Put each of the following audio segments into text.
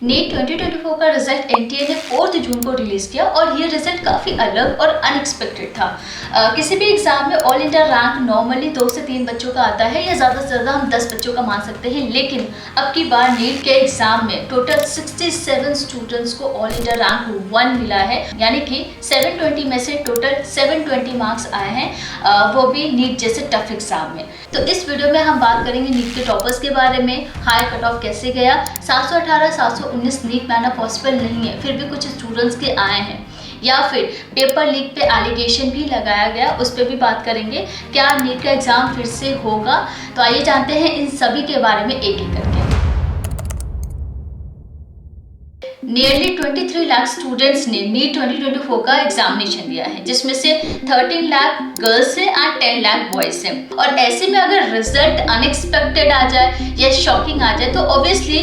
NEET 2024 का result NTA ने 4 जून को रिलीज किया और ये रिजल्ट काफ़ी अलग और अनएक्सपेक्टेड था। किसी भी एग्जाम में ऑल इंडिया रैंक नॉर्मली 2 से 3 बच्चों का आता है या ज़्यादा से ज़्यादा हम 10 बच्चों का मान सकते हैं, लेकिन अब की बार नीट के एग्जाम में टोटल 67 स्टूडेंट्स को ऑल इंडिया रैंक 1 मिला है, यानी कि 720 में से टोटल 720 मार्क्स आए हैं, वो भी नीट जैसे टफ एग्जाम में। तो इस वीडियो में हम बात करेंगे नीट के टॉपर्स के बारे में, हाई कट ऑफ कैसे गया, 718 719 नीट में आना पॉसिबल नहीं है फिर भी कुछ स्टूडेंट्स के आए हैं, या फिर पेपर लीक पे एलिगेशन भी लगाया गया, उस पर भी बात करेंगे। क्या नीट का एग्जाम फिर से होगा? तो आइए जानते हैं इन सभी के बारे में एक एक करके। नियरली 23 लाख स्टूडेंट्स ने नीट 2024 का एग्जामिनेशन दिया है, जिसमें से 13 लाख गर्ल्स हैं और 10 लाख बॉयज हैं। और ऐसे में अगर रिजल्ट अनएक्सपेक्टेड आ जाए या शॉकिंग आ जाए तो ऑब्वियसली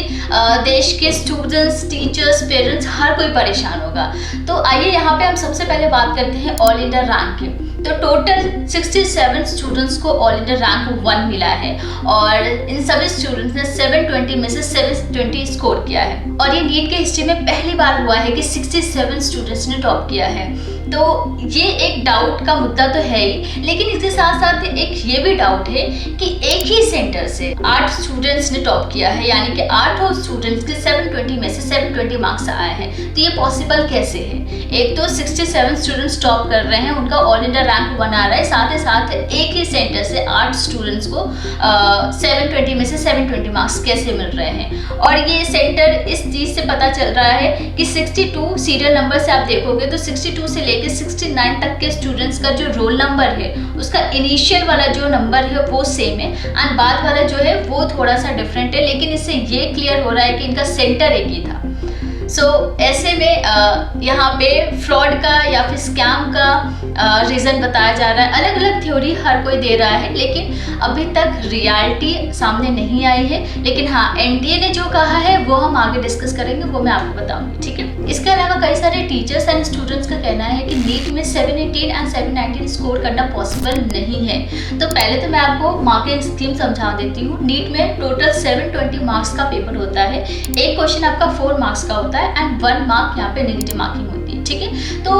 देश के स्टूडेंट्स, टीचर्स, पेरेंट्स हर कोई परेशान होगा। तो आइए यहाँ पे हम सबसे पहले बात करते हैं ऑल इंडिया रैंक की। तो टोटल 67 स्टूडेंट्स को ऑल इंडिया रैंक 1 मिला है और इन सभी स्टूडेंट्स ने 720 में से 720 स्कोर किया है। और ये नीट के हिस्ट्री में पहली बार हुआ है कि 67 स्टूडेंट्स ने टॉप किया है। तो ये एक डाउट का मुद्दा तो है ही, लेकिन इसके साथ साथ एक ये भी डाउट है कि एक ही सेंटर से 8 स्टूडेंट्स ने टॉप किया है, यानी कि 8 स्टूडेंट्स के 720 में से 720 मार्क्स आए हैं। तो ये पॉसिबल कैसे है? एक तो 67 स्टूडेंट्स टॉप कर रहे हैं, उनका ऑल इंडिया रैंक 1 आ रहा है, साथ ही साथ एक ही सेंटर से 8 स्टूडेंट्स को 720 में से 720 मार्क्स कैसे मिल रहे हैं? और ये सेंटर इस चीज़ से पता चल रहा है कि 62 सीरियल नंबर से आप देखोगे तो 62 से लेकर 69 तक के स्टूडेंट्स का जो रोल नंबर है उसका इनिशियल वाला जो नंबर है वो सेम है एंड बाद वाला जो है वो थोड़ा सा डिफरेंट है, लेकिन इससे ये क्लियर हो रहा है कि इनका सेंटर एक ही था। ऐसे में यहाँ पे फ्रॉड का या फिर स्कैम का रीज़न बताया जा रहा है। अलग अलग थ्योरी हर कोई दे रहा है, लेकिन अभी तक रियलिटी सामने नहीं आई है। लेकिन हाँ, एनटीए ने जो कहा है वो हम आगे डिस्कस करेंगे, वो मैं आपको बताऊंगी, ठीक है। इसके अलावा कई सारे टीचर्स एंड स्टूडेंट्स का कहना है कि नीट में 718 एंड 719 स्कोर करना पॉसिबल नहीं है। तो पहले तो मैं आपको मार्किंग स्कीम समझा देती हूँ। नीट में टोटल 720 मार्क्स का पेपर होता है। एक क्वेश्चन आपका 4 मार्क्स का होता है एंड 1 मार्क यहाँ पे नेगेटिव मार्किंग होती है, ठीक है। तो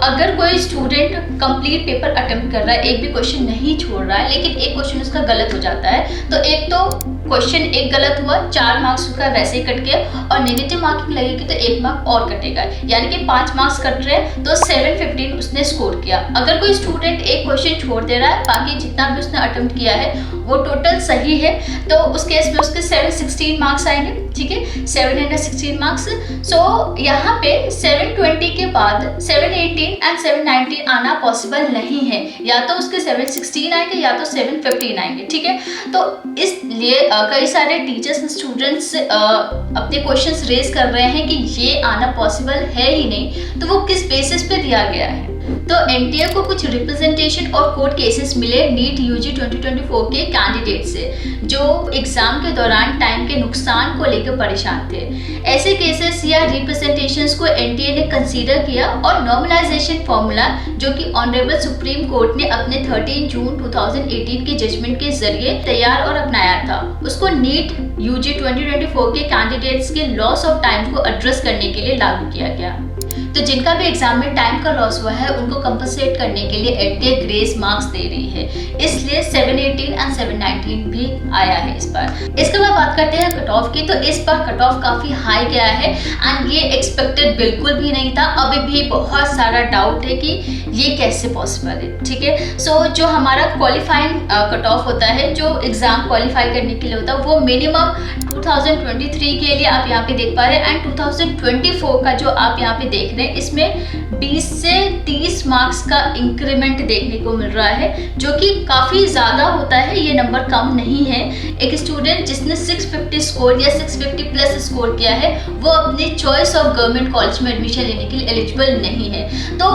अगर कोई स्टूडेंट कंप्लीट पेपर अटेम्प्ट कर रहा है, एक भी क्वेश्चन नहीं छोड़ रहा है, लेकिन एक क्वेश्चन उसका गलत हो जाता है, तो एक तो क्वेश्चन एक गलत हुआ, 4 मार्क्स उसका वैसे ही कट गया, और नेगेटिव मार्किंग लगेगी तो 1 मार्क और कटेगा, यानी कि 5 मार्क्स कट रहे हैं तो 715 उसने स्कोर किया। अगर कोई स्टूडेंट एक क्वेश्चन छोड़ दे रहा है, बाकी जितना भी उसने अटेम्प्ट किया है वो टोटल सही है, तो उस केस में उसके 716 मार्क्स आएंगे, ठीक है, 716 मार्क्स। यहाँ पे 720 के बाद 718 एंड 719 आना पॉसिबल नहीं है, या तो उसके 716 आएंगे या तो 715 आएंगे, ठीक है। तो इसलिए कई सारे टीचर्स स्टूडेंट्स अपने क्वेश्चंस रेज कर रहे हैं कि ये आना पॉसिबल है ही नहीं, तो वो किस बेसिस पे दिया गया है। तो एनटीए को कुछ रिप्रेजेंटेशन और कोर्ट केसेस मिले नीट यूजी 2024 के कैंडिडेट से, जो एग्जाम के दौरान टाइम के नुकसान को लेकर परेशान थे। ऐसे केसेस या रिप्रेजेंटेशंस को एनटीए ने कंसीडर किया और नॉर्मलाइजेशन फॉर्मूला, जो कि ऑनरेबल सुप्रीम कोर्ट ने अपने 13 जून 2018 के जजमेंट के जरिए तैयार और अपनाया था, उसको नीट यूजी 2024 के कैंडिडेट्स के लॉस ऑफ टाइम को एड्रेस करने के लिए लागू किया गया। तो जिनका भी एग्जाम में टाइम का लॉस हुआ है उनको कंपनसेट करने के लिए एनटीए ग्रेस मार्क्स दे रही है, इसलिए 718 एंड 719 भी आया है इस बार। इसके बाद बात करते हैं कट ऑफ की। तो इस बार कट ऑफ काफ़ी हाई गया है एंड ये एक्सपेक्टेड बिल्कुल भी नहीं था। अभी भी बहुत सारा डाउट है कि ये कैसे पॉसिबल है, ठीक है। जो हमारा क्वालिफाइंग कट ऑफ होता है, जो एग्जाम क्वालिफाई करने के लिए होता है, वो मिनिमम 2023 के लिए आप यहाँ पे देख पा रहे हैं एंड 2024 का जो आप यहाँ पे देख रहे हैं, इसमें 20 से 30 मार्क्स का इंक्रीमेंट देखने को मिल रहा है, जो कि काफ़ी ज़्यादा होता है, ये नंबर कम नहीं है। एक स्टूडेंट जिसने 650 स्कोर या 650 प्लस स्कोर किया है, वो अपने चॉइस ऑफ गवर्नमेंट कॉलेज में एडमिशन लेने के लिए एलिजिबल नहीं है। तो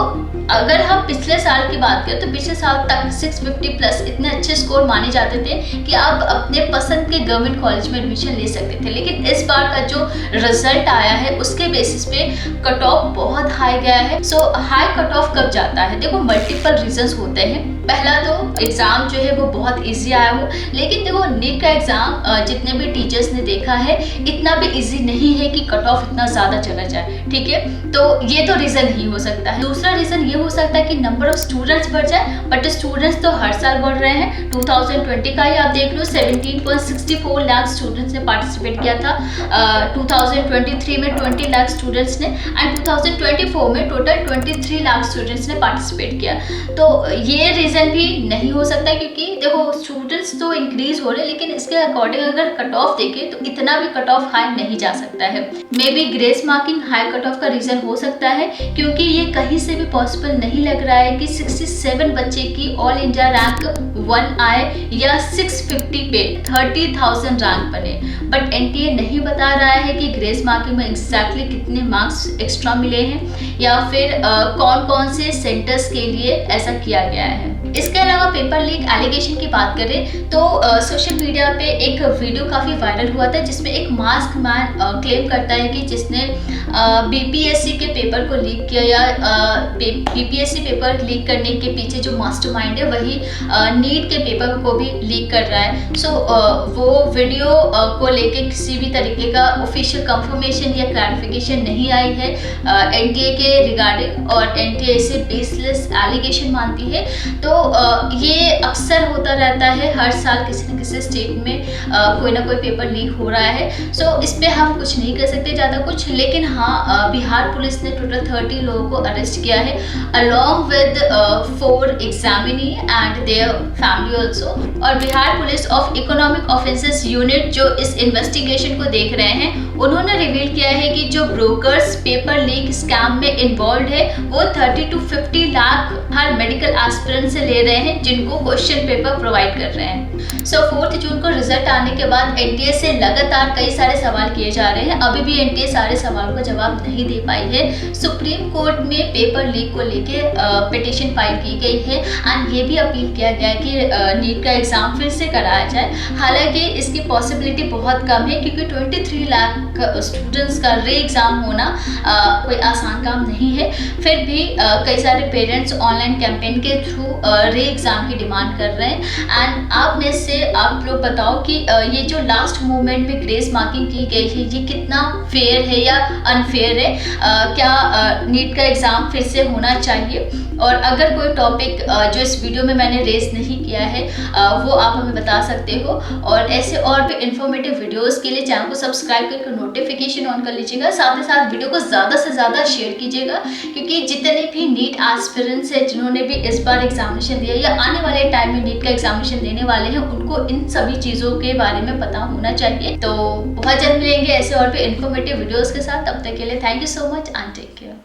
अगर हम पिछले साल की बात करें तो पिछले साल तक 650 प्लस इतने अच्छे स्कोर माने जाते थे कि आप अपने पसंद के गवर्नमेंट कॉलेज में एडमिशन ले सकते थे। लेकिन इस बार का जो रिजल्ट आया है उसके बेसिस पे कट ऑफ बहुत हाई गया है। सो हाई कट ऑफ कब जाता है, देखो मल्टीपल रीजंस होते हैं। पहला तो एग्जाम जो है वो बहुत इजी आया हो, लेकिन देखो नीट का एग्जाम जितने भी टीचर्स ने देखा है इतना भी इजी नहीं है कि कट ऑफ इतना ज़्यादा चला जाए, ठीक है। तो ये तो रीज़न ही हो सकता है। दूसरा रीज़न ये हो सकता है कि नंबर ऑफ स्टूडेंट्स बढ़ जाए, बट स्टूडेंट्स तो हर साल बढ़ रहे हैं। 2020 का ही आप देख लो 17.64 लाख स्टूडेंट्स ने पार्टिसिपेट किया था, 2023 में 20 लाख स्टूडेंट्स ने, एंड 2024 में टोटल 23 लाख स्टूडेंट्स ने पार्टिसिपेट किया। तो ये रीज़न भी नहीं हो सकता, क्योंकि देखो स्टूडेंट्स तो इंक्रीज हो रहे हैं, लेकिन इसके अकॉर्डिंग अगर कट ऑफ देखें तो इतना भी कट ऑफ हाई नहीं जा सकता है। May be grace marking high cut off का रीजन हो सकता है, क्योंकि ये कहीं से भी पॉसिबल नहीं लग रहा है कि 67 बच्चे की ऑल इंडिया रैंक 1 आए या 650 पे 30,000 रैंक बने। बट एनटीए नहीं बता रहा है कि ग्रेस मार्किंग में एग्जैक्टली कितने मार्क्स एक्स्ट्रा मिले हैं या फिर कौन कौन से सेंटर्स के लिए ऐसा किया गया है। इसके अलावा पेपर लीक एलिगेशन की बात करें तो सोशल मीडिया पे एक वीडियो काफ़ी वायरल हुआ था, जिसमें एक मास्क मैन क्लेम करता है कि जिसने बीपीएससी के पेपर को लीक किया या बीपीएससी पेपर लीक करने के पीछे जो मास्टरमाइंड है वही नीट के पेपर को भी लीक कर रहा है। सो वो वीडियो को लेके किसी भी तरीके का ऑफिशियल कंफर्मेशन या क्लैरिफिकेशन नहीं आई है एनटीए के रिगार्डिंग, और एनटीए इसे बेसलेस एलिगेशन मानती है। तो ये अक्सर होता रहता है, हर साल किसी न किसी स्टेट में कोई ना कोई पेपर लीक हो रहा है। सो इस पर हम कुछ नहीं कर सकते ज़्यादा कुछ, लेकिन हाँ बिहार पुलिस ने टोटल 30 लोगों को अरेस्ट किया है along with 4 examinee and their family also. और Bihar police of economic offences unit जो इस इन्वेस्टिगेशन को देख रहे हैं, उन्होंने रिवील किया है कि जो ब्रोकर्स पेपर लीक स्कैम में इन्वॉल्व है वो 30 to 50 lakh her medical aspirant से ले रहे हैं, जिनको क्वेश्चन पेपर प्रोवाइड कर रहे हैं। सो 4 जून को रिजल्ट आने के बाद एनटीए से लगातार कई सारे सवाल किए जा रहे हैं। अभी भी एनटीए सारे सवालों का जवाब नहीं दे पाई है। सुप्रीम कोर्ट में पेपर लीक को लेके पिटीशन फाइल की गई है एंड ये भी अपील किया गया है कि नीट का एग्जाम फिर से कराया जाए। हालांकि इसकी पॉसिबिलिटी बहुत कम है, क्योंकि 23 लाख स्टूडेंट्स का री एग्ज़ाम होना कोई आसान काम नहीं है। फिर भी कई सारे पेरेंट्स ऑनलाइन कैंपेन के थ्रू री एग्ज़ाम की डिमांड कर रहे हैं। एंड आप में से आप लोग बताओ कि ये जो लास्ट मोमेंट में ग्रेस मार्किंग की गई है ये कितना फेयर है या अनफेयर है, क्या नीट का एग्ज़ाम फिर से होना चाहिए। और अगर कोई टॉपिक जो इस वीडियो में मैंने रेस नहीं किया है वो आप हमें बता सकते हो। और ऐसे और भी इन्फॉर्मेटिव वीडियोस के लिए चैनल को सब्सक्राइब करके नोटिफिकेशन ऑन कर लीजिएगा। साथ ही साथ वीडियो को ज़्यादा से ज़्यादा शेयर कीजिएगा, क्योंकि जितने भी नीट एस्पिरेंट्स हैं जिन्होंने भी इस बार एग्जामिनेशन दिया या आने वाले टाइम में नीट का एग्जामिनेशन देने वाले हैं, उनको इन सभी चीज़ों के बारे में पता होना चाहिए। तो बहुत जल्द मिलेंगे ऐसे और भी इन्फॉर्मेटिव वीडियोज़ के साथ। तब तक के लिए thank you so much and take care.